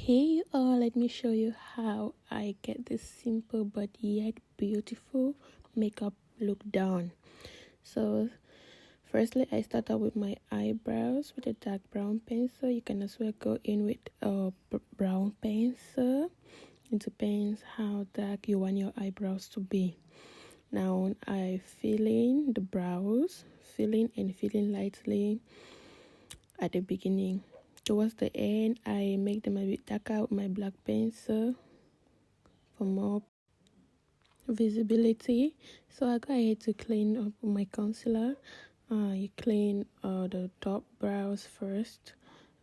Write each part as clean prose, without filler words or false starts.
Hey all, let me show you how I get this simple but yet beautiful makeup look done. So firstly, I start out with my eyebrows with a dark brown pencil. You can as well go in with a brown pencil. It depends how dark you want your eyebrows to be. Now I fill in the brows, filling and filling lightly at the beginning. Towards the end, I make them a bit darker with my black pencil for more visibility. So I go ahead to clean up my concealer. You clean the top brows first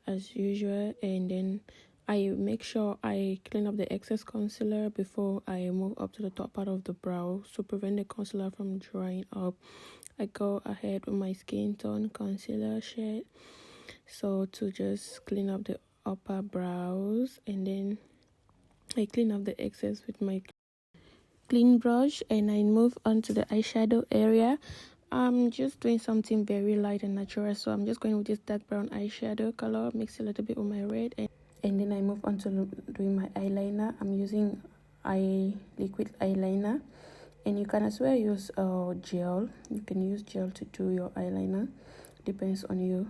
as usual, and then I make sure I clean up the excess concealer before I move up to the top part of the brow to prevent the concealer from drying up. I go ahead with my skin tone concealer shade, so to just clean up the upper brows, and then I clean up the excess with my clean brush, and I move on to the eyeshadow area. I'm just doing something very light and natural, so I'm just going with this dark brown eyeshadow color, mix a little bit with my red, and then I move on to doing my eyeliner. I'm using liquid eyeliner, and you can as well use gel. You can use gel to do your eyeliner, depends on you.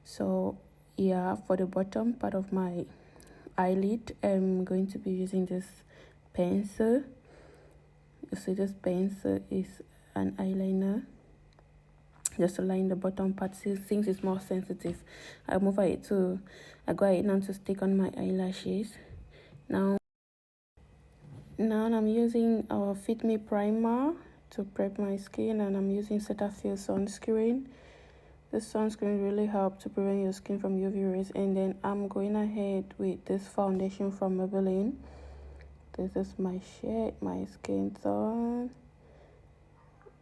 So yeah, for the bottom part of my eyelid, I'm going to be using this pencil. You see, this pencil is an eyeliner just to line the bottom part. Since it's more sensitive, I go ahead now to stick on my eyelashes. Now I'm using our Fit Me primer to prep my skin, and I'm using Cetaphil sunscreen. This sunscreen really helps to prevent your skin from UV rays. And then I'm going ahead with this foundation from Maybelline. This is my shade, my skin tone.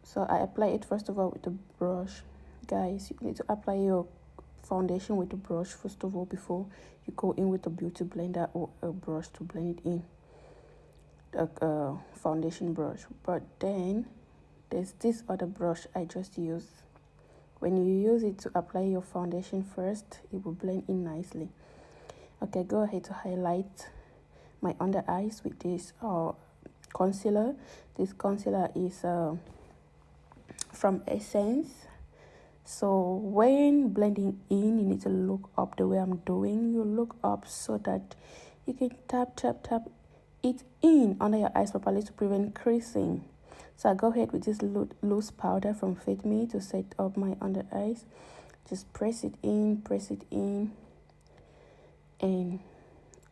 So I apply it first of all with the brush. Guys, you need to apply your foundation with the brush first of all before you go in with a beauty blender or a brush to blend it in, the foundation brush. But then there's this other brush I just used. When you use it to apply your foundation first, it will blend in nicely. Okay, go ahead to highlight my under eyes with this concealer. This concealer is from Essence. So when blending in, you need to look up the way I'm doing. You look up so that you can tap it in under your eyes properly to prevent creasing. So I go ahead with this loose powder from Fit Me to set up my under eyes. Just press it in, and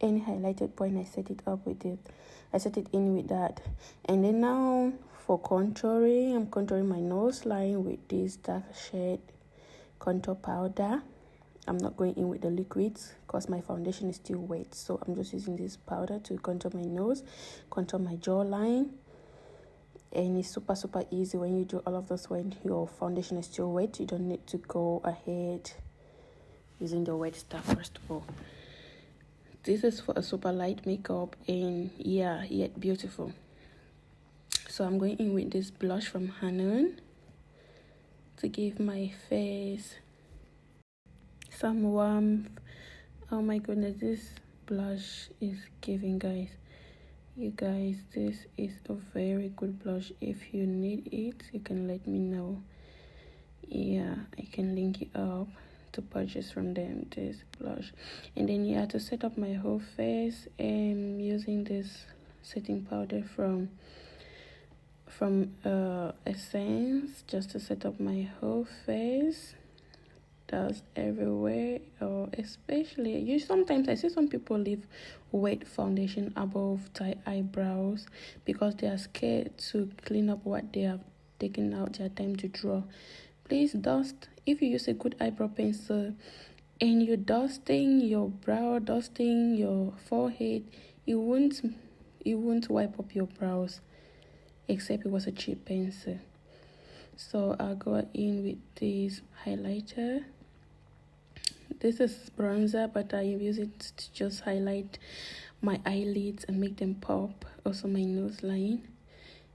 any highlighted point, I set it in with that. And then now for contouring, I'm contouring my nose line with this dark shade contour powder. I'm not going in with the liquids because my foundation is still wet, so I'm just using this powder to contour my nose, contour my jawline. And it's super easy when you do all of this when your foundation is still wet. You don't need to go ahead using the wet stuff first of all. This is for a super light makeup, and yeah, yet beautiful. So I'm going in with this blush from Hanon to give my face some warmth. Oh my goodness, this blush is giving, guys. You guys, this is a very good blush. If you need it, you can let me know. Yeah, I can link it up to purchase from them, this blush. And then yeah, to set up my whole face, I'm using this setting powder from Essence just to set up my whole face. That's everywhere, or especially sometimes I see some people leave wet foundation above tight eyebrows because they are scared to clean up what they have taken out their time to draw. Please dust. If you use a good eyebrow pencil and you're dusting your brow, dusting your forehead, it won't wipe up your brows, except it was a cheap pencil. So I'll go in with this highlighter. This is bronzer, but I use it to just highlight my eyelids and make them pop, also my nose line.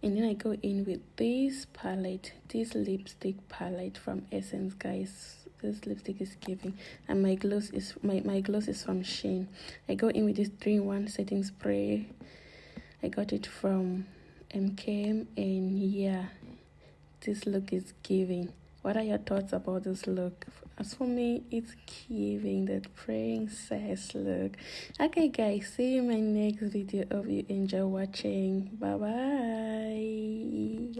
And then I go in with this palette, this lipstick palette from Essence, guys. This lipstick is giving. And my gloss is my gloss is from Shein. I go in with this 3-in-1 setting spray. I got it from MKM, and yeah, this look is giving. What are your thoughts about this look? As for me, it's giving that princess look. Okay guys, see you in my next video. Hope you enjoy watching. Bye bye.